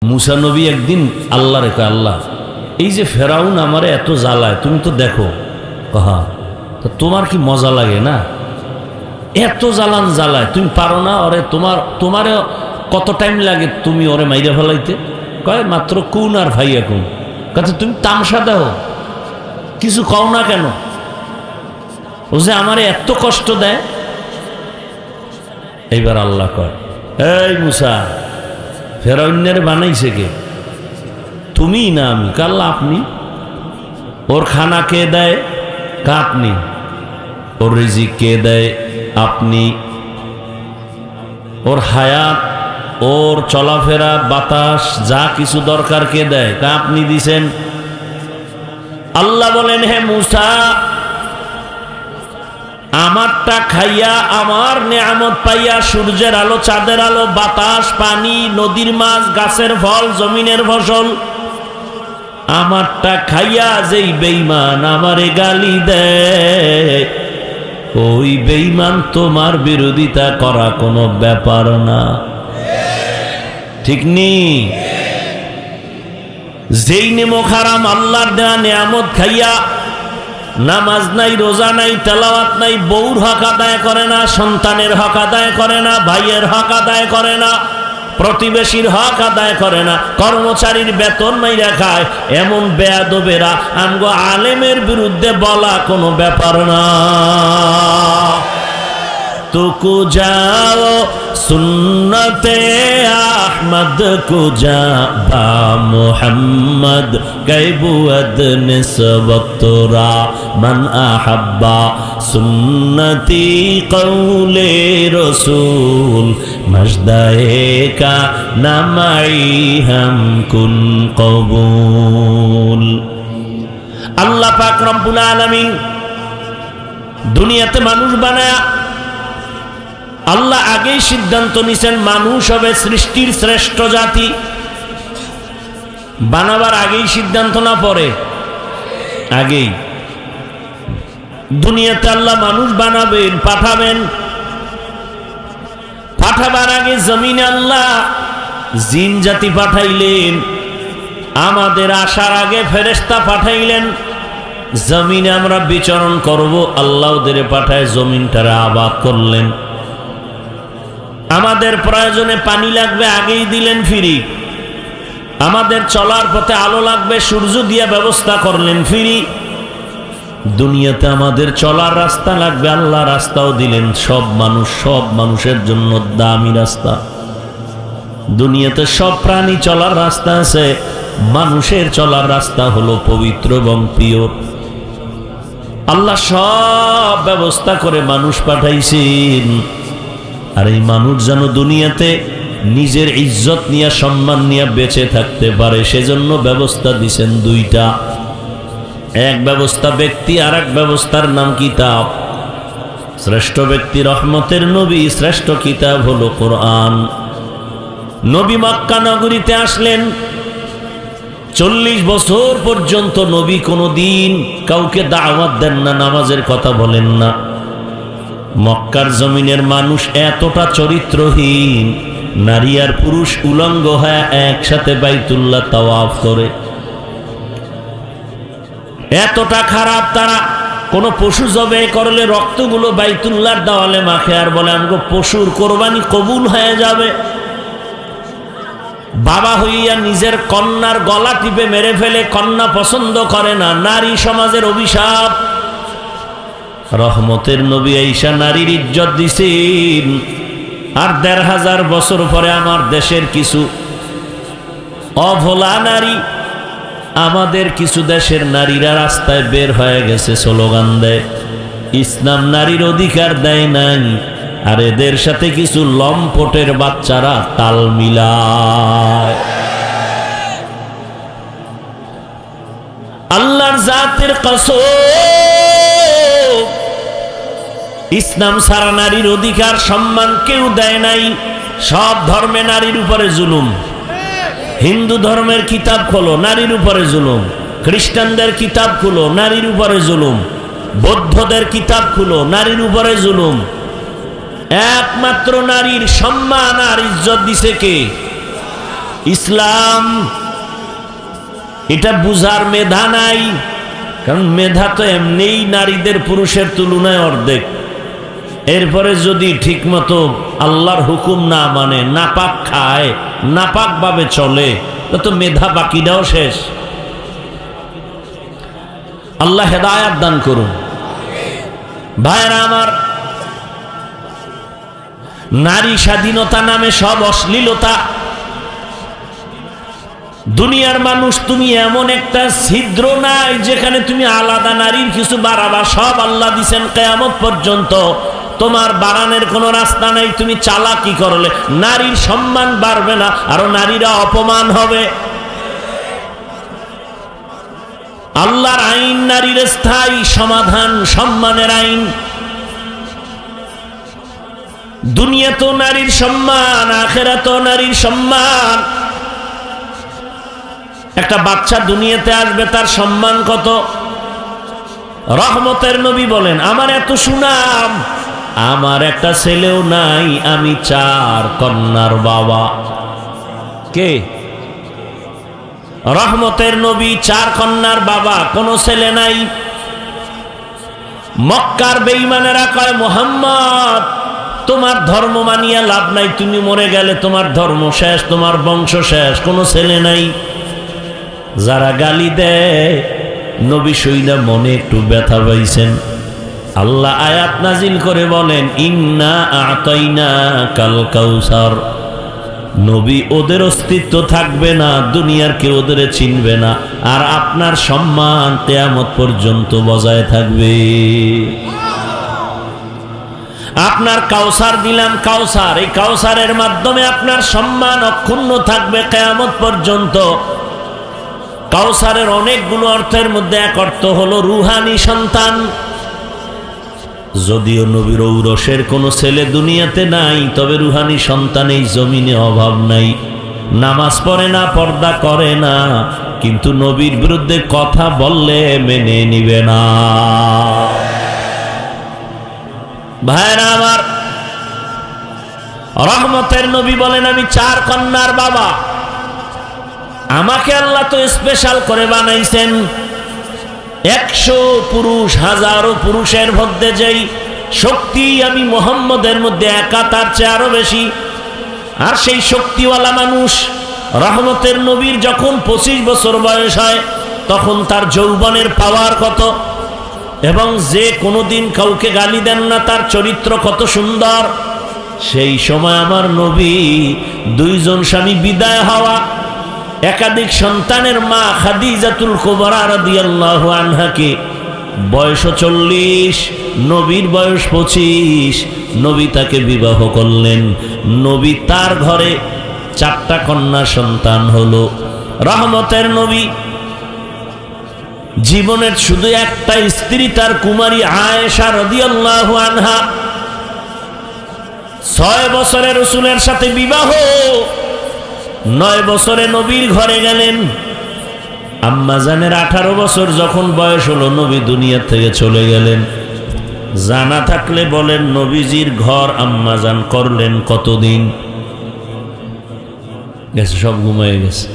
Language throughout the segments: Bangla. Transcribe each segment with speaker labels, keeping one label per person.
Speaker 1: মুসা নবী একদিন আল্লাহ রেখে, আল্লাহ এই যে ফেরাউন আমারে এত জ্বালায়, তুমি তো দেখো। হ্যাঁ, তো তোমার কি মজা লাগে না? এত জ্বালান জ্বালায়, তুমি পারো না ওরে? তোমারে কত টাইম লাগে তুমি ওরে মাইরা ফেলাইতে? কয় মাত্র কুন আর ভাইয়া কুন। কাছে তুমি তামসা দাও, কিছু কও না কেন? ও যে আমারে এত কষ্ট দেয়। এইবার আল্লাহ কয়, এই মুসা, ফেরাউনের বানাইছে কে? তুমি না আমি? কাল্লা আপনি। ওর খানা কে দেয়? আপনি। ওর রিজিক কে দেয়? আপনি। ওর হায়াত, ওর চলাফেরা, বাতাস, যা কিছু দরকার কে দেয়? আপনি দিছেন। আল্লাহ বলেন, হে মুসা, আমারটা খাইয়া, আমার নেয়ামত পাইয়া, সূর্যের আলো, চাঁদের আলো, বাতাস, পানি, নদীর মাছ, গাছের ফল, জমিনের ফসল, আমারটা খাইয়া যেই বেঈমান আমারে গালি দেয়, ওই বেঈমান তোমার বিরোধিতা করা কোনো ব্যাপার না। ঠিক নেই? যেই নেমক হারাম আল্লাহর দেয়া নেয়ামত খাইয়া নামাজ নাই, রোজা নাই, তেলাওয়াত নাই, বউর হক আদায় করে না, সন্তানের হক আদায় করে না, ভাইয়ের হক আদায় করে না, প্রতিবেশীর হক আদায় করে না, কর্মচারীর বেতন মাইরা খায়, এমন বেয়াদবেরা আমগো আলেমের বিরুদ্ধে বলা কোনো ব্যাপার না। तुको जाओ सुन्नते अहमद को जा बा मुहम्मद गैबुअद निस्बतरा मन अहब्बा सुन्नती कौले रसूल मजदाए का नमाई हम कुन कबूल। अल्लाह पाक रब्बुल आलमीन दुनियाते मानुष बनाया। আল্লাহ আগেই সিদ্ধান্ত নিছেন মানুষ হবে সৃষ্টির শ্রেষ্ঠ জাতি। বানাবার আগেই সিদ্ধান্ত না পরে? আগেই। দুনিয়াতে আল্লাহ মানুষ বানাবেন, পাঠাবেন। পাঠাবার আগে জমিনে আল্লাহ জিন জাতি পাঠাইলেন। আমাদের আসার আগে ফেরেশতা পাঠাইলেন। জমিনে আমরা বিচরণ করব, আল্লাহ ওদের পাঠায় জমিনটারে আবাদ করলেন। আমাদের প্রয়োজনে পানি লাগবে, আগেই দিলেন ফ্রি। আমাদের চলার পথে আলো লাগবে, সূর্য দিয়া ব্যবস্থা করলেন ফ্রি। দুনিয়াতে আমাদের চলার রাস্তা লাগবে, আল্লাহ রাস্তাও দিলেন। সব মানুষের জন্য দামি রাস্তা। দুনিয়াতে সব প্রাণী চলার রাস্তা আছে, মানুষের চলার রাস্তা হলো পবিত্র এবং পিওর। আল্লাহ সব ব্যবস্থা করে মানুষ পাঠাইছেন। আর এই মানুষ যেন দুনিয়াতে নিজের ইজ্জত নিয়ে, সম্মান নিয়ে বেঁচে থাকতে পারে, সেজন্য ব্যবস্থা দিছেন দুইটা। এক ব্যবস্থা ব্যক্তি, আর এক ব্যবস্থার নাম কিতাব। শ্রেষ্ঠ ব্যক্তি রহমতের নবী, শ্রেষ্ঠ কিতাব হলো কোরআন। নবী মক্কা নগরীতে আসলেন। 40 বছর পর্যন্ত নবী কোনোদিন কাউকে দাওয়াত দেন না, নামাজের কথা বলেন না। মক্কার জমিনের মানুষ এতটা চরিত্রহীন, নারী আর পুরুষ উলঙ্গ হয়ে একসাথে বাইতুল্লাহ তাওয়াফ করে। এতটা খারাপ তারা, কোন পশু জবাই করলে রক্তগুলো বাইতুল্লাহর দেওয়ালে মাখে আর বলে আমগো পশুর কোরবানি কবুল হয়ে যাবে। বাবা হইয়া নিজের কন্যার গলা টিপে মেরে ফেলে, কন্যা পছন্দ করে না। নারী সমাজের অভিশাপ। রহমতের নবী আয়েশা নারীর ইজ্জত দিছেন। আর 1500 বছর পরে আমার দেশের কিছু অভোলা নারী, আমাদের কিছু দেশের নারীরা রাস্তায় বের হয়ে গেছে, স্লোগান দেয় ইসলাম নারীর অধিকার দেয় নাই। আর এদের সাথে কিছু লম্পটের বাচ্চারা তাল মিলায়। আল্লাহর জাতের কসম, ইসলাম সারা নারীর অধিকার সম্মান কেউ দেয় নাই। সব ধর্মে নারীর উপরে জুলুম। হিন্দু ধর্মের কিতাব খোলো, নারীর উপরে জুলুম। খ্রিস্টানদের কিতাব খুলো, নারীর উপরে জুলুম। বৌদ্ধদের কিতাব খুলো, নারীর উপরে জুলুম। একমাত্র নারীর সম্মান আর ইজ্জত দিছে কে? ইসলাম এটা বুঝার মেধা নাই, কারণ মেধা তো এমনিই নারীদের পুরুষের তুলনায় অর্ধেক। এরপরে যদি ঠিকমতো আল্লাহর হুকুম না মানে, নাপাক খায়, নাপাক ভাবে চলে, তো মেধা বাকিটাও শেষ। আল্লাহ হেদায়াত দান করুন। ভাইরা আমার, নারী স্বাধীনতা নামে সব অশ্লীলতা। দুনিয়ার মানুষ, তুমি এমন একটা ছিদ্র নাই যেখানে তুমি আলাদা নারীর কিছু বাড়াবা। সব আল্লাহ দিছেন কিয়ামত পর্যন্ত, তোমার বাড়ানোর কোনো রাস্তা নাই। তুমি চালাকি করলে নারীর সম্মান বাড়বে না, আরো নারীরা অপমান হবে। আল্লাহর আইন নারীর স্থায়ী সমাধান, সম্মানের আইন। দুনিয়াতেও নারীর সম্মান, আখিরাতেও নারীর সম্মান। একটা বাচ্চা দুনিয়াতে আসবে, তার সম্মান কত? রহমতের নবী বলেন, আমার এত সুনাম, আমার একটা ছেলেও নাই, আমি 4 কন্যার বাবা। কে? রহমতের নবী 4 কন্যার বাবা, কোনো ছেলে নাই। মক্কার বেঈমানেরা কয়, মুহাম্মদ তোমার ধর্ম মানিয়া লাভ নাই, তুমি মরে গেলে তোমার ধর্ম শেষ, তোমার বংশ শেষ, কোনো ছেলে নাই। যারা গালি দেয়, নবী শুইনা মনে একটু ব্যথা পাইছেন। আল্লাহ আয়াত নাজিল করে বলেন, ইন্না আতাইনাকাল কাউসার। নবী, ওদের অস্তিত্ব থাকবে না, দুনিয়ার কেউ ওদের চিনবে না, আর আপনার সম্মান কিয়ামত পর্যন্ত বজায় থাকবে। আপনার কাউসার দিলাম, কাউসার, এই কাউসারের মাধ্যমে আপনার সম্মান অক্ষুণ্ণ থাকবে কিয়ামত পর্যন্ত। কাউসারের অনেকগুলো অর্থের মধ্যে এক অর্থ হলো রুহানি সন্তান। যদিও নবীর ঔরসের কোনো ছেলে দুনিয়াতে নাই, তবে রুহানি সন্তান এই জমিনে অভাব নাই। নামাজ পড়ে না, পর্দা করে না, কিন্তু নবীর বিরুদ্ধে কথা বললে মেনে নিবে না। ভাইরা আমার, রহমতের নবী বলেন, আমি 4 কন্যার বাবা। আমাকে আল্লাহ তো স্পেশাল করে বানাইছেন। 100 পুরুষ, হাজারো পুরুষের মধ্যে যেই শক্তি আমি মুহাম্মদের মধ্যে একা, তার চেয়ে আরো বেশি। আর সেই শক্তিওয়ালা মানুষ রহমতের নবীর যখন 25 বছর বয়স হয়, তখন তার যৌবনের পাওয়ার কত, এবং যে কোনোদিন কাউকে গালি দেন না, তার চরিত্র কত সুন্দর। সেই সময় আমার নবী 2 জন স্বামী বিদায় হওয়া, একাধিক সন্তানের মা খাদিজাতুল কুবরা রাদিয়াল্লাহু আনহাকে বয়স 40, নবীর বয়স 25, নবী তাকে বিবাহ করলেন। নবী তার ঘরে 4টা কন্যা সন্তান হলো। রহমতের নবী জীবনের শুধু একটা স্ত্রী, তার কুমারী আয়েশা রাদিয়াল্লাহু আনহা। 6 বছরে রাসূলের সাথে বিবাহ, 9 বছরে নবীর ঘরে গেলেন। আম্মাজানের 18 বছর যখন বয়স হলো, নবী দুনিয়া থেকে চলে গেলেন। জানা থাকলে বলেন, নবীজির ঘর আম্মাজান করলেন কতদিন? গেছে, সব ঘুমিয়ে গেছে।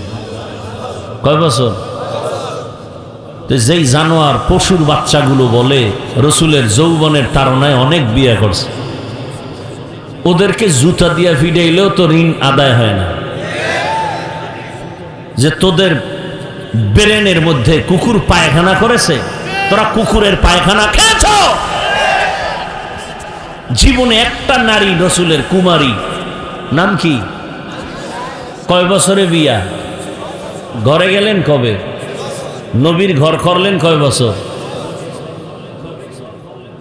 Speaker 1: কয় বছর? তো যেই জানোয়ার, পশুর বাচ্চাগুলো বলে রসুলের যৌবনের তাড়নায় অনেক বিয়ে করছে, ওদেরকে জুতা দিয়া ফিডাইলেও তো ঋণ আদায় হয় না। যে তোদের ব্রেনের মধ্যে কুকুর পায়খানা করেছে, তোরা কুকুরের পায়খানা খেয়েছ। জীবনে একটা নারী রসুলের কুমারী, নাম কি? কয় বছরে বিয়া? ঘরে গেলেন কবে? নবীর ঘর করলেন কয় বছর?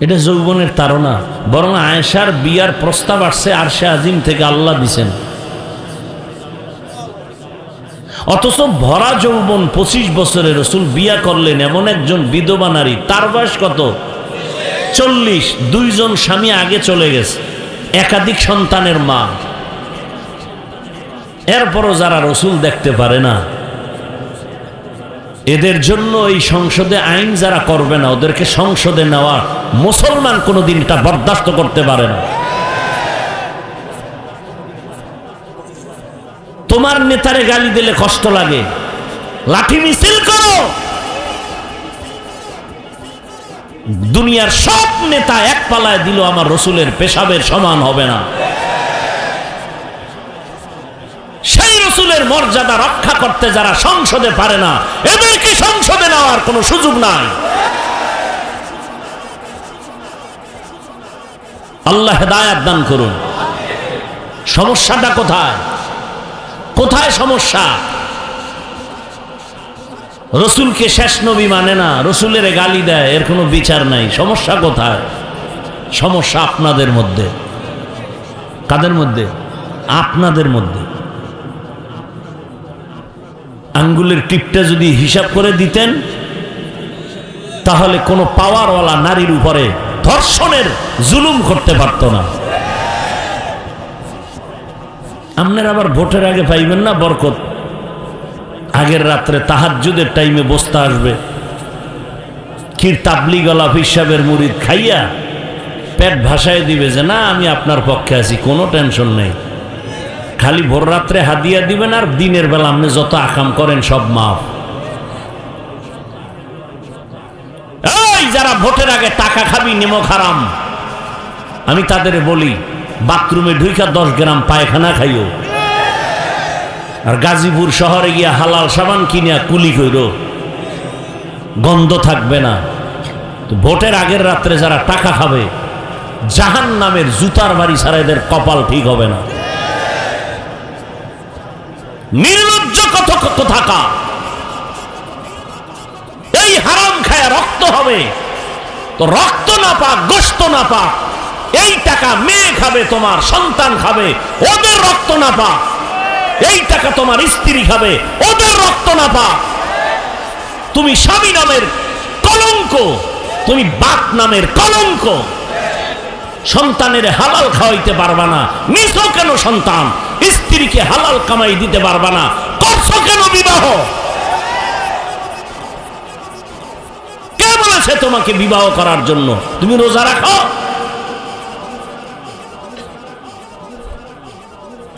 Speaker 1: এটা যৌবনের তাড়না। বরং আয়েশার বিয়ার প্রস্তাব আসছে আরশে আজিম থেকে, আল্লাহ দিছেন। অথচ ভরা যৌবন 25 বছরে রসুল বিয়া করলেন এমন একজন বিধবা নারী, তার বয়স কত? 40। 2 জন স্বামী আগে চলে গেছে, একাধিক সন্তানের মা। এরপরও যারা রসুল দেখতে পারে না, এদের জন্য এই সংসদে আইন যারা করবে না, ওদেরকে সংসদে নেওয়া মুসলমান কোনোদিন তা বরদাস্ত করতে পারে না। তোমার নেতারে গালি দিলে কষ্ট লাগে, লাঠি মিছিল করো। দুনিয়ার সব নেতা এক পালায় দিল আমার রসুলের পেশাবের সমান হবে না। সেই রসুলের মর্যাদা রক্ষা করতে যারা সংসদে পারে না, এদেরকে সংসদে নেওয়ার কোনো সুযোগ নাই। আল্লাহ হেদায়েত দান করুন। সমস্যাটা কোথায়? কোথায় সমস্যা? রসুলকে শেষ নবী মানে না, রসুলের গালি দেয়, এর কোনো বিচার নাই। সমস্যা কোথায়? সমস্যা আপনাদের মধ্যে। কাদের মধ্যে? আপনাদের মধ্যে। আঙ্গুলের টিপটা যদি হিসাব করে দিতেন, তাহলে কোনো পাওয়ারওয়ালা নারীর উপরে ধর্ষণের জুলুম করতে পারত না। আপনার আবার ভোটের আগে পাইবেন না বরকত। আগের রাত্রে তাহাজ্জুদের টাইমে বসতে আসবে, ক্ষীর তাবলিগওয়ালা হিসাবের মুরিদ খাইয়া পেট ভাসায় দিবে যে না আমি আপনার পক্ষে আছি, কোনো টেনশন নেই। খালি ভোর রাত্রে হাদিয়া দিবেন আর দিনের বেলা আপনি যত আকাম করেন সব মাফ। এই যারা ভোটের আগে টাকা খাবি নিমক হারাম, আমি তাদের বলি বাথরুমে ঢুইকা 10 গ্রাম পায়খানা খাইও, আর গাজীপুর শহরে গিয়া হালাল সাবান কিনিয়া কুলি কইরো, গন্ধ থাকবে না। তো ভোটের আগের রাত্রে যারা টাকা খাবে, জাহান্নামের জুতার বাড়ি ছাড়া এদের কপাল ঠিক হবে না। নির্লজ্জ থাকা, এই হারাম খায়া রক্ত হবে, তো রক্ত না পাক, গোশত না পাক, এই টাকা মেয়ে খাবে, তোমার সন্তান খাবে, ওদের রক্ত না পাক। এই টাকা তোমার স্ত্রী খাবে, ওদের রক্ত না পাক। তুমি স্বামী নামের কলঙ্ক, তুমি বাপ নামের কলঙ্ক। সন্তানের হালাল খাওয়াইতে পারবা না, নিছো কেন সন্তান? স্ত্রীকে হালাল কামাই দিতে পারবা না, করছো কেন বিবাহ? কে বলেছে তোমাকে বিবাহ করার জন্য? তুমি রোজা রাখো,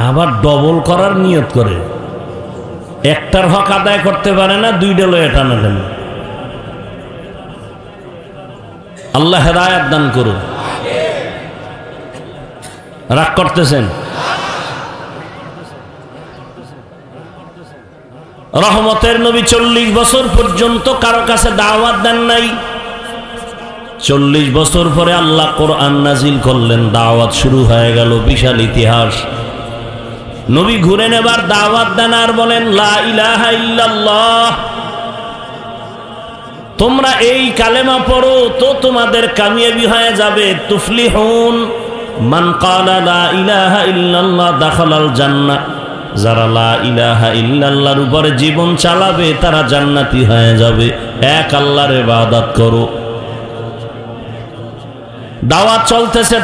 Speaker 1: আবার ডবল করার নিয়ত করে, একটার হক আদায় করতে পারে না, 2টা লয়ে টানা দেন। আল্লাহ হেদায়েত দান করুন। রাগ করতেছেন? রহমতের নবী 40 বছর পর্যন্ত কারো কাছে দাওয়াত দেন নাই। 40 বছর পরে আল্লাহ কোরআন নাজিল করলেন, দাওয়াত শুরু হয়ে গেল। বিশাল ইতিহাস। নবী ঘুরে নেবার দাওয়াত দেন আর বলেন লা ইলাহা ইল্লাল্লাহ, তোমরা এই কালেমা পড়ো তো তোমাদের কামিয়াবি হয়ে যাবে। তুফলিহুন মান ক্বালা লা ইলাহা ইল্লাল্লাহ দাখালাল জান্নাহ, যারা লা ইলাহা ইল্লাল্লাহর উপরে জীবন চালাবে তারা জান্নাতি হয়ে যাবে। এক আল্লাহর ইবাদত করো। দাওয়াত চলতেছে,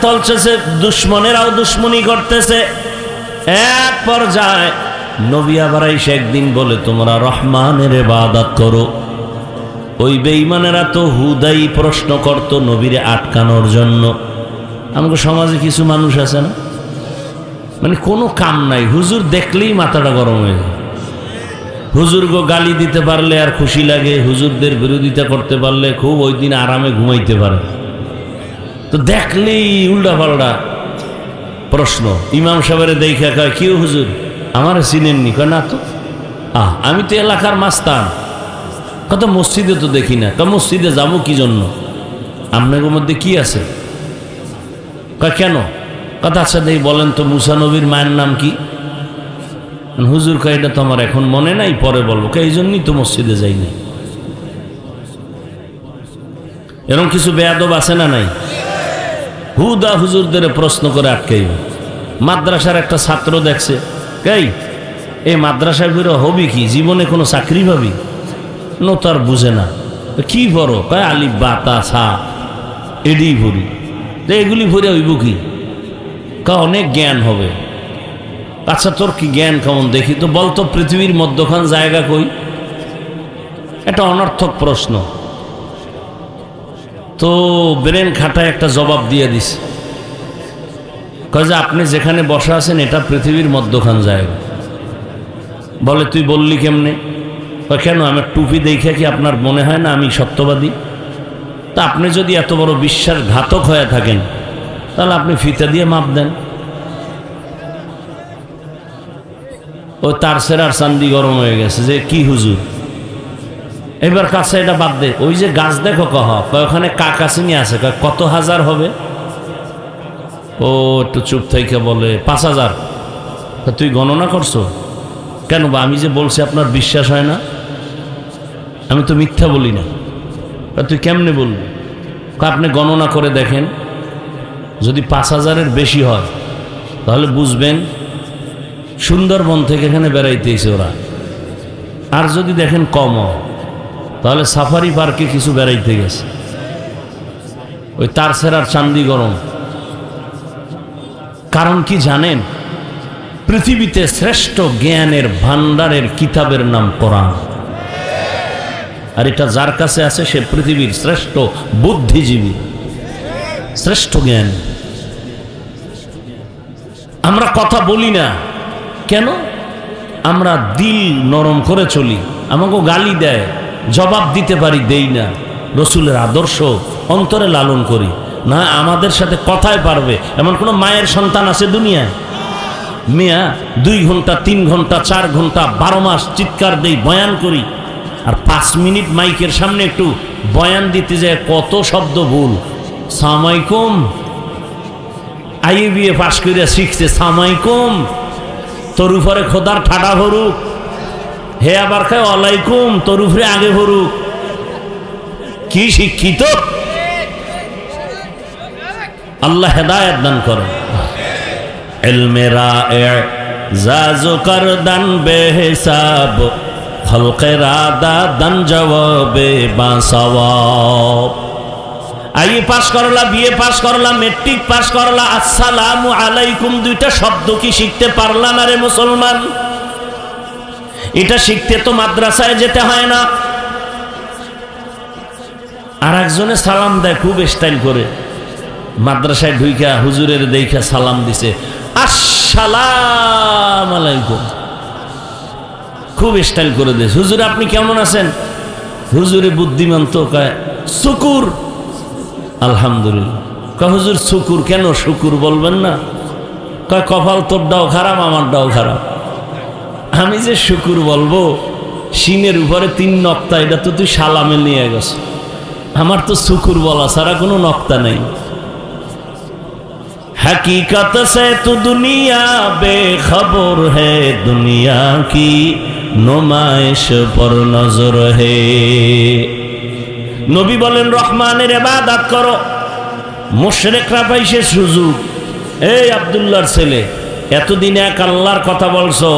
Speaker 1: দুশ্মনেরাও দুশ্মনী করতেছে। এক পর্যায়ে নবী আবার এসে একদিন বলে তোমরা রহমানের ইবাদত করো। ওই বেঈমানেরা তো হুদাই প্রশ্ন করত নবীরে আটকানোর জন্য। আমাদের সমাজে কিছু মানুষ আছে না, মানে কোনো কাম নাই, হুজুর দেখলেই মাথাটা গরম হয়ে যায়। হুজুর গো গালি দিতে পারলে আর খুশি লাগে, হুজুরদের বিরোধিতা করতে পারলে খুব ওই দিন আরামে ঘুমাইতে পারে। তো দেখলেই উল্টা পাল্টা প্রশ্ন। ইমাম সাহেবের দেখা কয় কেউ হুজুর আমার চিনেননি? কয় না তো, আমি তো এলাকার মাস্তান। কত মসজিদে তো দেখি না। মসজিদে যাবো কি জন্য? আপনাদের মধ্যে কি আছে? কয় কেন? কথা আচ্ছা দেখি বলেন তো মুসা নবীর মায়ের নাম কি? হুজুর কয় এটা তো আমার এখন মনে নাই, পরে বলবো। এই জন্যই তো মসজিদে যাই নাই। এরকম কিছু বেয়াদব আছে না নাই? হুদা হুজুরদের প্রশ্ন করে আটকাইবে। মাদ্রাসার একটা ছাত্র দেখছে, এই মাদ্রাসায় ফিরে হবি কি, জীবনে কোনো চাকরি পাবি? নো তার বুঝে না। কি পড়ো? কয় আলিফ বা তা সা এডি ভরি। এগুলি ভরে হইব কি? অনেক জ্ঞান হবে। আচ্ছা তোর কি জ্ঞান কেমন দেখি তো, বলতো পৃথিবীর মধ্যখান জায়গা কই? এটা অনর্থক প্রশ্ন। তো ব্রেন খাটায় একটা জবাব দিয়ে দিস, কয় যে আপনি যেখানে বসা আছেন এটা পৃথিবীর মধ্যখান জায়গা। বলে তুই বললি কেমনে? কেন আমার টুপি দেখে কি আপনার মনে হয় না আমি সত্যবাদী? তা আপনি যদি এত বড় বিশ্বাসঘাতক হয়ে থাকেন তাহলে আপনি ফিতা দিয়ে মাপ দেন। ও তার সেরার চান্দি গরম হয়ে গেছে যে কি হুজুর, এবার কাছে এটা বাদ দে, ওই যে গাছ দেখো কহ ওখানে কাকাচিনি আছে, কত হাজার হবে? ও একটু চুপ থেকে বলে 5,000। তুই গণনা করছো কেন? বা আমি যে বলছি আপনার বিশ্বাস হয় না? আমি তো মিথ্যা বলি না। তুই কেমনে বলবি? আপনি গণনা করে দেখেন, যদি 5,000-এর বেশি হয় তাহলে বুঝবেন সুন্দরবন থেকে এখানে বেড়াইতেছে ওরা। আর যদি দেখেন কম হয় তাহলে সাফারি পার্কে কিছু বেড়াইতে গেছে। ওই তার সেরার চান্দি গরম। কারণ কি জানেন? পৃথিবীতে শ্রেষ্ঠ জ্ঞানের ভান্ডারের কিতাবের নাম কোরআন। আর এটা যার কাছে আছে সে পৃথিবীর শ্রেষ্ঠ বুদ্ধিজীবী, শ্রেষ্ঠ জ্ঞান। আমরা কথা বলি না কেন? আমরা দিল নরম করে চলি। আমাকে গালি দেয়, জবাব দিতে পারি, দেই না। রসুলের আদর্শ অন্তরে লালন করি না। আমাদের সাথে কথায় পারবে এমন কোন মায়ের সন্তান আছে দুনিয়ায়? মেয়া 2 ঘন্টা 3 ঘন্টা 4 ঘন্টা 12 মাস চিৎকার দেই, বয়ান করি, আর 5 মিনিট মাইকের সামনে একটু বয়ান দিতে যায় কত শব্দ ভুল। সামাইকুম, আইবিএ পাশ করে শিখছে সামাইকুম, তোর উপরে খোদার ঠাডা ভরুক। হে আবার খায় ওয়ালাইকুম, তোর উপরে আগে ভরুক। কি শিক্ষিত! আল্লাহ হেদায়েত দান করেন। ইলমেরা এজাজু করদান বেহিসাব, খলকের আদাদান জবাবে বাসওয়াব। আইএ পাস করলা, বিএ পাস করলা, মেট্রিক পাস করলা, আসসালামু আলাইকুম 2টা শব্দ কি শিখতে পারলা না রে মুসলমান? এটা শিখতে তো মাদ্রাসায় যেতে হয় না। আর একজনে সালাম দেয় খুব স্টাইল করে, মাদ্রাসায় ঢুইকা হুজুরের দেখা সালাম দিছে, আসসালাম আলাইকুম, খুব স্টাইল করে দিয়েছে। হুজুর আপনি কেমন আছেন? হুজুরে বুদ্ধিমান তো, কয় শুকুর। আলহামদুলিল্লাহ। কয় হুজুর শুকুর কেন? শুকুর বলবেন না? কয় কপাল তোরটাও খারাপ, আমারটাও খারাপ। আমি যে শুকুর বলবো, সিনের উপরে 3 নক্তা, এটা তো তুই সালামে নিয়ে গেছ। আমার তো শুকুর বলা ছাড়া কোনো নক্তা নেই। हकीकत से तो दुनिया बेखबर है, दुनिया की नुमाइश पर नजर है। নবী বলেন রহমানের ইবাদত করো। মুশরিকরা পাইছে সুযোগ, এই আব্দুল্লাহর ছেলে এতদিন এক আল্লাহর কথা বলছো,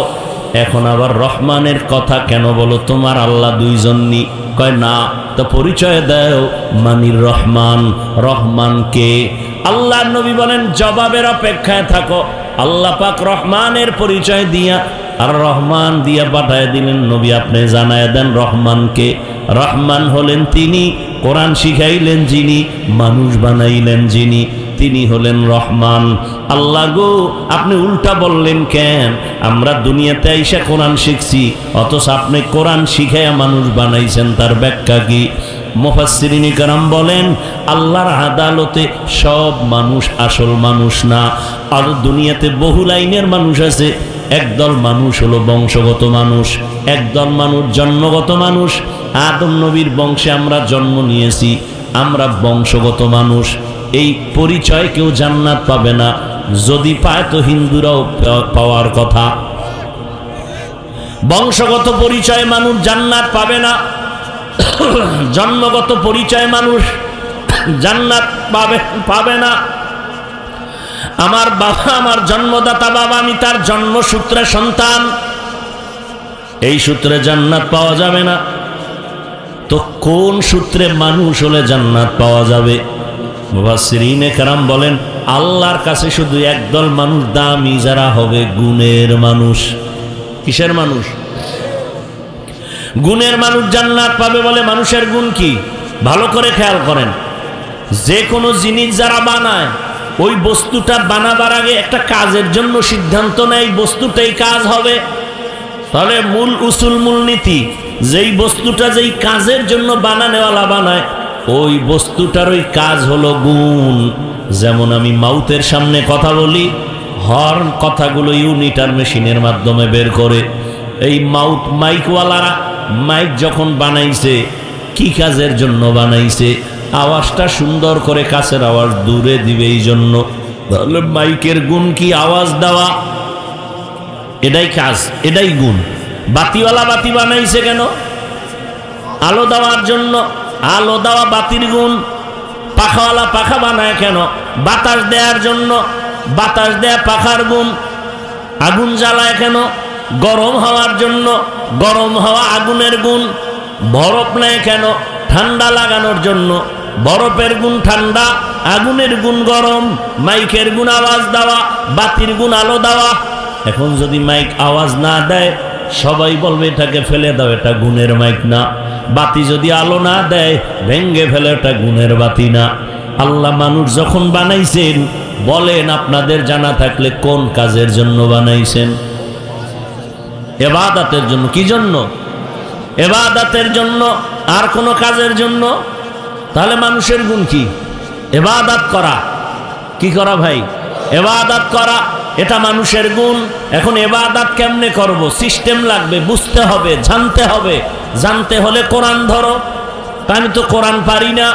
Speaker 1: এখন আবার রহমানের কথা কেন বলো? তোমার আল্লাহ 2 জননি? কয় না। তো পরিচয় দাও, মানির রহমান। রহমান কে? আল্লাহর নবী বলেন জবাবের অপেক্ষায় থাকো। আল্লাহ পাক রহমানের পরিচয় দিয়া আর রহমান দিয়া পাঠায় দিলেন। নবী আপনি জানায় দেন রহমানকে। রহমান হলেন তিনি, কোরআন শিখাইলেন যিনি, মানুষ বানাইলেন যিনি, তিনি হলেন রহমান। আল্লাহ গো, আপনি উল্টা বললেন কেন? আমরা দুনিয়াতে আইসা কোরআন শিখছি, অথচ আপনি কোরআন শিখাইয়া মানুষ বানাইছেন, তার ব্যাখ্যা কি? মুফাসসিরিন کرام বলেন আল্লাহর আদালতে সব মানুষ আসল মানুষ না। আর দুনিয়াতে বহু লাইনের মানুষ আছে। একদল মানুষ হলো বংশগত মানুষ, একদল মানুষ জন্মগত মানুষ। আদম নবীর বংশে আমরা জন্ম নিয়েছি, আমরা বংশগত মানুষ। এই পরিচয় কেউ জান্নাত পাবে না, যদি পায় তো হিন্দুরাও পাওয়ার কথা। বংশগত পরিচয় মানুষ জান্নাত পাবে না, জন্মগত পরিচয় মানুষ জান্নাত পাবে না। আমার বাবা, আমার জন্মদাতা বাবা, আমি তার জন্মসূত্রে সন্তান, এই সূত্রে জান্নাত পাওয়া যাবে না। তো কোন সূত্রে মানুষ হলে জান্নাত পাওয়া যাবে? মুফাসসিরিনে কেরাম বলেন আল্লাহর কাছে শুধু একদল মানুষ দামি, যারা হবে গুণের মানুষ। কিসের মানুষ? গুণের মানুষ জান্নাত পাবে। বলে মানুষের গুণ কি? ভালো করে খেয়াল করেন, যে কোনো জিনিস যারা বানায়, ওই বস্তুটা বানাবার আগে একটা কাজের জন্য সিদ্ধান্ত নেয় বস্তুটাই কাজ হবে। তাহলে মূল উসুল, মূলনীতি, যেই বস্তুটা যেই কাজের জন্য বানানোওয়ালা বানায়, ওই বস্তুটার ওই কাজ হলো গুণ। যেমন আমি মাউথের সামনে কথা বলি, হর্ন কথাগুলো ইউনিটার মেশিনের মাধ্যমে বের করে। এই মাউথ মাইকওয়ালারা মাইক যখন বানাইছে, কি কাজের জন্য বানাইছে? আওয়াজটা সুন্দর করে, কাছের আওয়াজ দূরে দিবে এই জন্য। তাহলে মাইকের গুণ কি? আওয়াজ দেওয়া। এটাই কাজ, এটাই গুণ। বাতিওয়ালা বাতি বানাইছে কেন? আলো দেওয়ার জন্য। আলো দেওয়া বাতির গুণ। পাখাওয়ালা পাখা বানায় কেন? বাতাস দেওয়ার জন্য। বাতাস দেয়া পাখার গুণ। আগুন জ্বালায় কেন? গরম হওয়ার জন্য। গরম হওয়া আগুনের গুণ। বরফ নেয় কেন? ঠান্ডা লাগানোর জন্য। বরফের গুণ ঠান্ডা, আগুনের গুণ গরম। মাইকের গুণ আওয়াজ দেওয়া, বাতির গুণ আলো দেওয়া। এখন যদি মাইক আওয়াজ না দেয়, সবাই বলবে এটাকে ফেলে দাও, এটা গুণের মাইক না। বাতি যদি আলো না দেয়, ভেঙ্গে ফেলে, এটা গুণের বাতি না। আল্লাহ মানুষ যখন বানাইছেন, বলেন আপনাদের জানা থাকলে কোন কাজের জন্য বানাইছেন? ইবাদতের জন্য। কি জন্য? ইবাদতের জন্য। আর কোন কাজের জন্য? তাহলে মানুষের গুণ কি? ইবাদত করা। কি করা ভাই? ইবাদত করা, এটা মানুষের গুণ। এখন ইবাদত কেমনে করব? সিস্টেম লাগবে, বুঝতে হবে, জানতে হবে। জানতে হলে কোরআন ধরো। আমি তো কোরআন পারি না।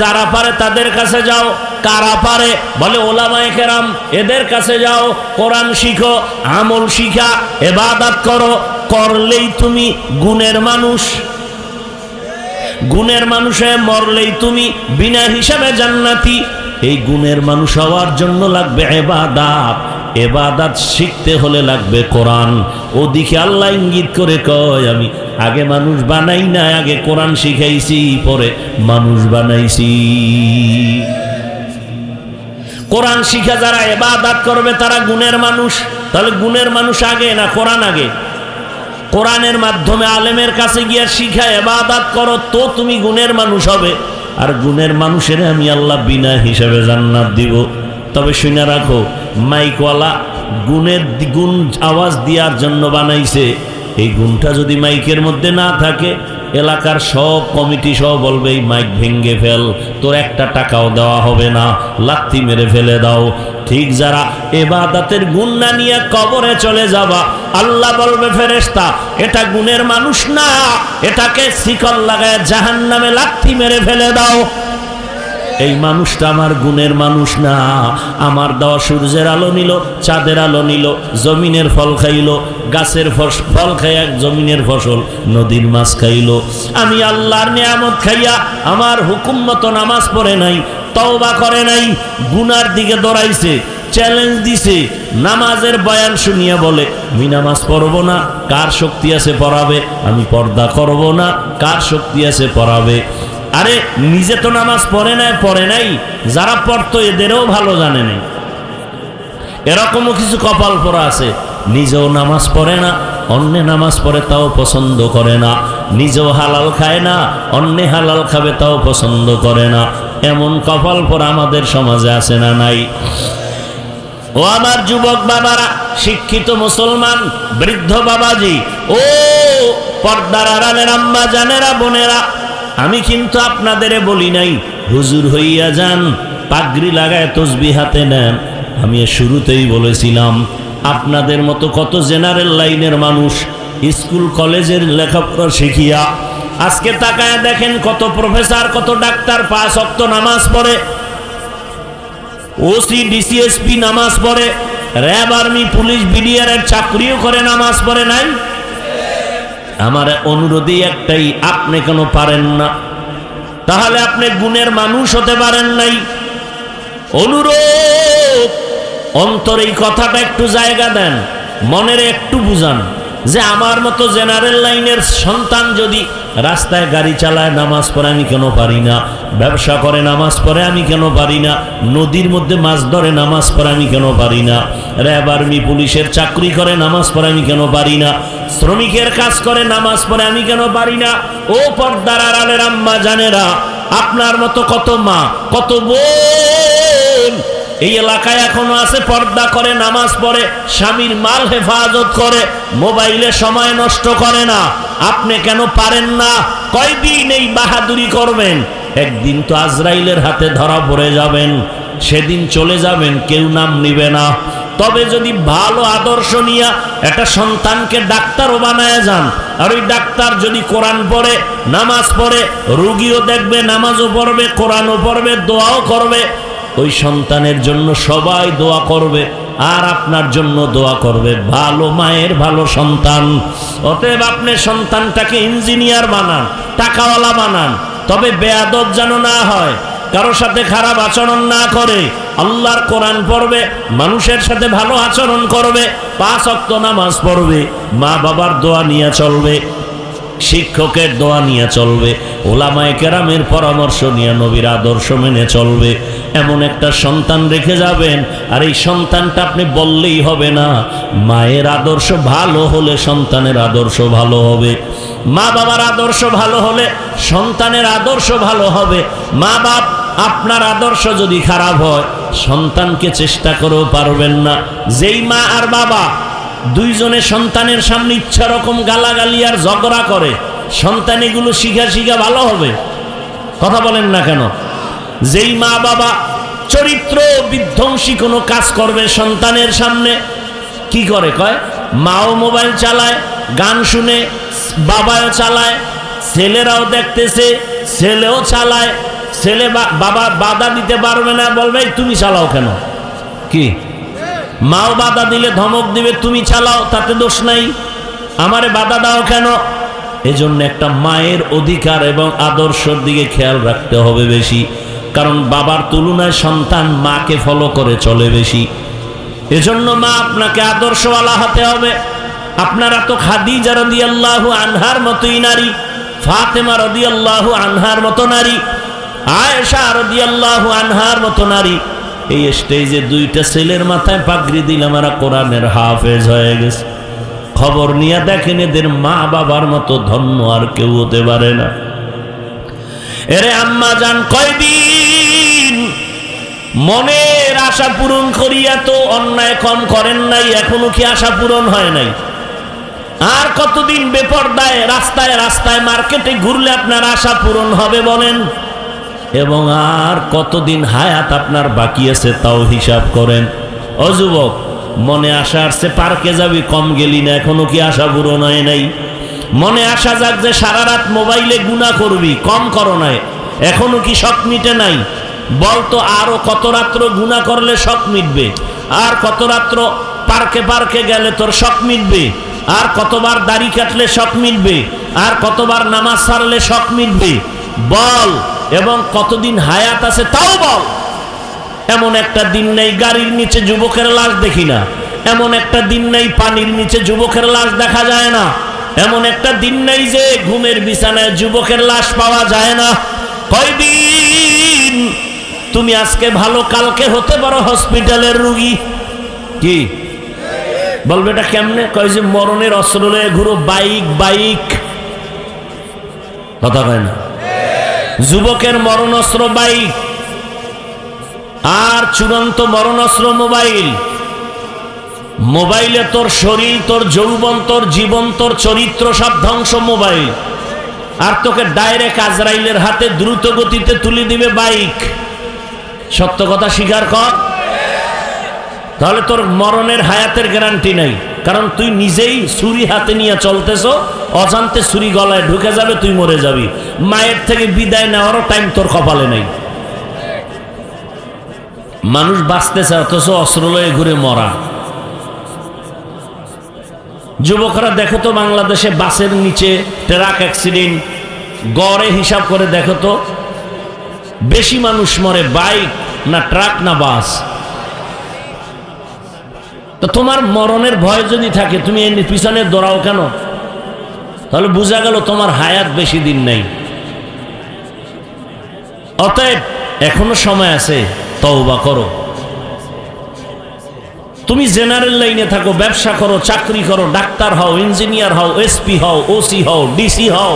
Speaker 1: যারা পারে তাদের কাছে যাও। কারা পারে? বলে ওলামায়ে কেরাম, এদের কাছে যাও, কোরআন শিখো, আমল শিখা, ইবাদত করো। করলেই তুমি গুণের মানুষ। গুণের মানুষে মরলেই তুমি বিনা হিসাবে জান্নাতি। এই গুণের মানুষ হওয়ার জন্য লাগবে ইবাদত। ইবাদত শিখতে হলে লাগবে কোরআন। ওদিকে আল্লাহ ইঙ্গিত করে কয়, আমি আগে মানুষ বানাই না, আগে কোরআন শিখাইছি, পরে মানুষ বানাইছি। কোরআন শিখা যারা ইবাদত করবে তারা গুণের মানুষ। তাহলে গুণের মানুষ আগে না কোরআন আগে? কোরআনের মাধ্যমে আলেমের কাছে গিয়ে শিখা ইবাদত করো, তো তুমি গুণের মানুষ হবে। আর গুণের মানুষের আমি আল্লাহ বিনা হিসাবে জান্নাত দিব। তবে শুনে রাখো, মাইকওয়ালা গুণের গুণ আওয়াজ দেওয়ার জন্য বানাইছে। এই গুণটা যদি মাইকের মধ্যে না থাকে, এলাকার সব কমিটি সহ বলবে এই মাইক ভেঙ্গে ফেল, তোর একটা টাকাও দেওয়া হবে না, লাথি মেরে ফেলে দাও। ঠিক যারা ইবাদতের গুণ না নিয়ে কবরে চলে যাবা, আল্লাহ বলবে ফেরেশতা, এটা গুণের মানুষ না, এটাকে শিকল লাগায় জাহান্নামে লাথি মেরে ফেলে দাও। এই মানুষটা আমার গুণের মানুষ না। আমার দেওয়া সূর্যের আলো নিল, চাঁদের আলো নিল, জমিনের ফল খাইল, গাছের ফল খাইয়া জমিনের ফসল, নদীর মাছ খাইল। আমি আল্লাহর নিয়ামত খাইয়া আমার হুকুম মতো নামাজ পড়ে নাই, তওবা করে নাই, গুনার দিকে দৌড়াইছে, চ্যালেঞ্জ দিছে। নামাজের বয়ান শুনিয়া বলে আমি নামাজ পড়বো না, কার শক্তি আছে পড়াবে? আমি পর্দা করব না, কার শক্তি আছে পড়াবে? আরে নিজে তো নামাজ পড়ে নাই, যারা পড়তো এদেরও ভালো জানে নাই। এরকমও কিছু কপাল পরা আছে, নিজেও নামাজ পড়ে না, অন্যে নামাজ পড়ে তাও পছন্দ করে না, নিজেও হালাল খায় না, অন্যে হালাল খাবে তাও পছন্দ করে না। এমন কপাল পরা আমাদের সমাজে আছে না নাই? ও আমার যুবক বাবারা, শিক্ষিত মুসলমান বৃদ্ধ বাবাজি, ও পর্দার আড়ালের আম্মা জানেরা, বোনেরা, আমি কিন্তু আপনাদের বলি নাই হুজুর হইয়া যান, পাগড়ি লাগায় তসবিহ হাতে নেন। আমি শুরুতেই বলেছিলাম, আপনাদের মতো কত জেনারেল লাইনের মানুষ স্কুল কলেজের লেখাপড়া শিখিয়া আজকে তাকায় দেখেন কত প্রফেসর, কত ডাক্তার 5 ওয়াক্ত নামাজ পড়ে, ওসি ডিসিএসপি নামাজ পড়ে, র্যাব আর্মি পুলিশ বিডিআর এর চাকরিও করে, নামাজ পড়ে নাই? আমার অনুরোধই একটাই, আপনি কেন পারেন না? তাহলে আপনি গুণের মানুষ হতে পারেন নাই। অনুরোধ, অন্তরে এই কথাটা একটু জায়গা দেন, মনের একটু বুঝান যে আমার মতো জেনারেল লাইনের সন্তান যদি রাস্তায় গাড়ি চালায় নামাজ পড়ে আমি কেন পারি না? ব্যবসা করে নামাজ পড়ে আমি কেন পারি না? নদীর মধ্যে মাছ ধরে নামাজ পড়ে আমি কেন পারি না? র্যাব আর্মি পুলিশের চাকরি করে নামাজ পড়ে আমি কেন পারি না? শ্রমিকের কাজ করে নামাজ পড়ে আমি কেন পারি না? ও পর্দার আড়ালের আম্মা জানেরা, আপনার মতো কত মা, কত বোন এই এলাকায় এখনো আছে, পর্দা করে, নামাজ পড়ে, স্বামীর মাল হেফাজত করে, মোবাইলে সময় নষ্ট করে না। আপনি কেন পারেন না? কয়দিন এই বাহাদুরি করবেন? একদিন তো আজরাইলের হাতে ধরা পড়ে যাবেন, সেদিন চলে যাবেন, কেউ নাম নিবে না। তবে যদি ভালো আদর্শ নিয়ে একটা সন্তানকে ডাক্তারও বানায় যান, আর ওই ডাক্তার যদি কোরআন পড়ে, নামাজ পড়ে, রুগীও দেখবে, নামাজও পড়বে, কোরআনও পড়বে, দোয়াও করবে, ওই সন্তানের জন্য সবাই দোয়া করবে, আর আপনার জন্য দোয়া করবে। ভালো মায়ের ভালো সন্তান। অতএব আপনি সন্তানটাকে ইঞ্জিনিয়ার বানান, টাকাওয়ালা বানান, তবে বেয়াদব যেন না হয়, কারো সাথে খারাপ আচরণ না করে, আল্লাহর কোরআন পড়বে, মানুষের সাথে ভালো আচরণ করবে, 5 ওয়াক্ত নামাজ পড়বে, মা বাবার দোয়া নিয়ে চলবে, শিক্ষকের দোয়া নিয়ে চলবে, ওলামায়ে কেরামের পরামর্শ নিয়ে নবীর আদর্শ মেনে চলবে। এমন একটা সন্তান রেখে যাবেন। আর এই সন্তানটা আপনি বললেই হবে না, মায়ের আদর্শ ভালো হলে সন্তানের আদর্শ ভালো হবে, মা বাবার আদর্শ ভালো হলে সন্তানের আদর্শ ভালো হবে। মা বাপ আপনার আদর্শ যদি খারাপ হয়, সন্তানকে চেষ্টা করেও পারবেন না। যেই মা আর বাবা দুইজনে সন্তানের সামনে ইচ্ছা রকম গালাগালি আর ঝগড়া করে, সন্তান এগুলো শিখা শিখা ভালো হবে? কথা বলেন না কেন? যেই মা বাবা চরিত্র বিধ্বংসী কোনো কাজ করবে সন্তানের সামনে, কি করে? কয় মাও মোবাইল চালায়, গান শুনে, বাবাও চালায়, ছেলেরাও দেখতেছে, ছেলেও চালায়, ছেলে বাবা বাধা দিতে পারবে না, বলবে তুমি চালাও কেন? কি মাও বাধা দিলে ধমক দিবে, তুমি চালাও, তাতে দোষ নাই, আমারে বাধা দাও কেন? এজন্য একটা মায়ের অধিকার এবং আদর্শের দিকে খেয়াল রাখতে হবে বেশি, কারণ বাবার তুলনায় সন্তান মাকে ফলো করে চলে বেশি। এজন্য মা আপনাকে আদর্শওয়ালা হতে হবে। আপনারা তো খাদিজা রাদিয়াল্লাহু আনহার মতোই নারী, ফাতেমা রাদিয়াল্লাহু আনহার মতো নারী, আয়েশা রাদিয়াল্লাহু আনহার মতো নারী। এই স্টেজে 2টা ছেলের মাথায় পাগড়ি দিলাম, আর কোরআনের হাফেজ হয়ে গেছে। খবর নিয়ে দেখেন, এদের মা বাবার মতো ধন্য আর কেউ হতে পারে না। এরে আম্মা জান, কয়দিন মনের আশা পূরণ করিয়া তো অন্যায় কম করেন নাই, এখনো কি আশা পূরণ হয় নাই? আর কতদিন বেপরদায় রাস্তায় রাস্তায় মার্কেটে ঘুরলে আপনার আশা পূরণ হবে বলেন? এবং আর কতদিন হায়াত আপনার বাকি আছে তাও হিসাব করেন। ও যুবক, মনে আশা আসছে পার্কে যাবি, কম গেলি না, এখনো কি আশা পূরণ হয় নাই? মনে আসা যাক যে সারা রাত মোবাইলে গুনাহ করবি, কম করো নাই, এখনো কি শখ মিটে নাই? বলতো আরো কত রাত্র গুনাহ করলে শখ মিটবে? আর কত রাত্র পার্কে পার্কে গেলে তোর শখ মিটবে? আর কতবার দাড়ি কাটলে শখ মিটবে? আর কতবার নামাজ ছাড়লে শখ মিটবে? বল। এবং কতদিন হায়াত আছে তাও বল। এমন একটা দিন নেই গাড়ির নিচে যুবকের লাশ দেখি না, এমন একটা দিন নেই পানির নিচে যুবকের লাশ দেখা যায় না, এমন একটা দিন নেই যে ঘুমের বিছানায় যুবকের লাশ পাওয়া যায় না। কয়দিন তুমি আজকে ভালো, কালকে হতে পারো হসপিটালের রোগী। কি বলবে এটা কেমনে? কয় যে মরণের অস্ত্র লয়ে ঘুরো, বাইক বাইক। কথা কয় না? যুবকের মরণাস্ত্র বাইক, আর চূড়ান্ত মরণাস্ত্র মোবাইল। মোবাইলে তোর শরীর, তোর যৌবন, তোর জীবন, তোর চরিত্র সব ধ্বংস মোবাইল। আর তোকে ডাইরেক্ট আজরাইলের হাতে দ্রুত গতিতে তুলে দিবে বাইক। সত্য কথা স্বীকার কর। তাহলে তোর মরণের হায়াতের গ্যারান্টি নাই, কারণ তুই নিজেই ছুরি হাতে নিয়ে চলতেছ, অজান্তে ছুরি গলায় ঢুকে যাবে, তুই মরে যাবি। মায়ের থেকে বিদায় নেওয়ারও টাইম তোর কপালে নাই। মানুষ বাঁচতেছে অথচ অস্ত্র লয়ে ঘুরে মরা। যুবকরা দেখো তো বাংলাদেশে বাসের নিচে ট্রাক অ্যাক্সিডেন্ট, গড়ে হিসাব করে দেখো তো বেশি মানুষ মরে বাইক না ট্রাক না বাস? তো তোমার মরণের ভয় যদি থাকে, তুমি এর পিছনে দৌড়াও কেন? তাহলে বোঝা গেল তোমার হায়াত বেশি দিন নাই। অতএব এখনো সময় আছে, তওবা করো। তুমি জেনারেল লাইনে থাকো, ব্যবসা করো, চাকরি করো, ডাক্তার হও, ইঞ্জিনিয়ার হও, এসপি হও, ওসি হও, ডিসি হও,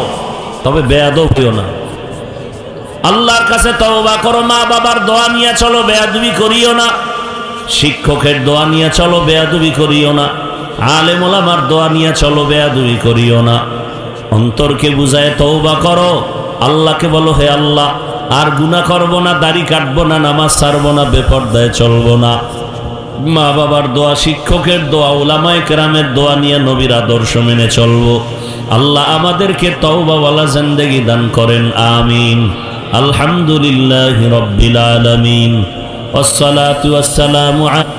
Speaker 1: তবে বেয়াদব হইও না। আল্লাহর কাছে তওবা করো, মা বাবার দোয়া নিয়ে চলো, বেয়াদবি করিও না। শিক্ষকের দোয়া নিয়ে চলো, বেয়াদবি করিও না। আলেম ওলামার দোয়া নিয়ে চলো, বেয়াদবি করিও না। অন্তরকে বুঝায় তওবা করো, আল্লাহকে বলো, হে আল্লাহ আর গুনাহ করব না, দাড়ি কাটবো না, নামাজ ছাড়বো না, বেপরদায় চলবো না। মা বাবার দোয়া, শিক্ষকের দোয়া, উলামায়ে কেরামের দোয়া নিয়ে নবীর আদর্শ মেনে চলবো। আল্লাহ আমাদেরকে তওবাওয়ালা জিন্দেগি দান করেন, আমিন। আলহামদুলিল্লাহি রাব্বিল আলামিন, ওয়াসসালাতু ওয়াসসালামু আলা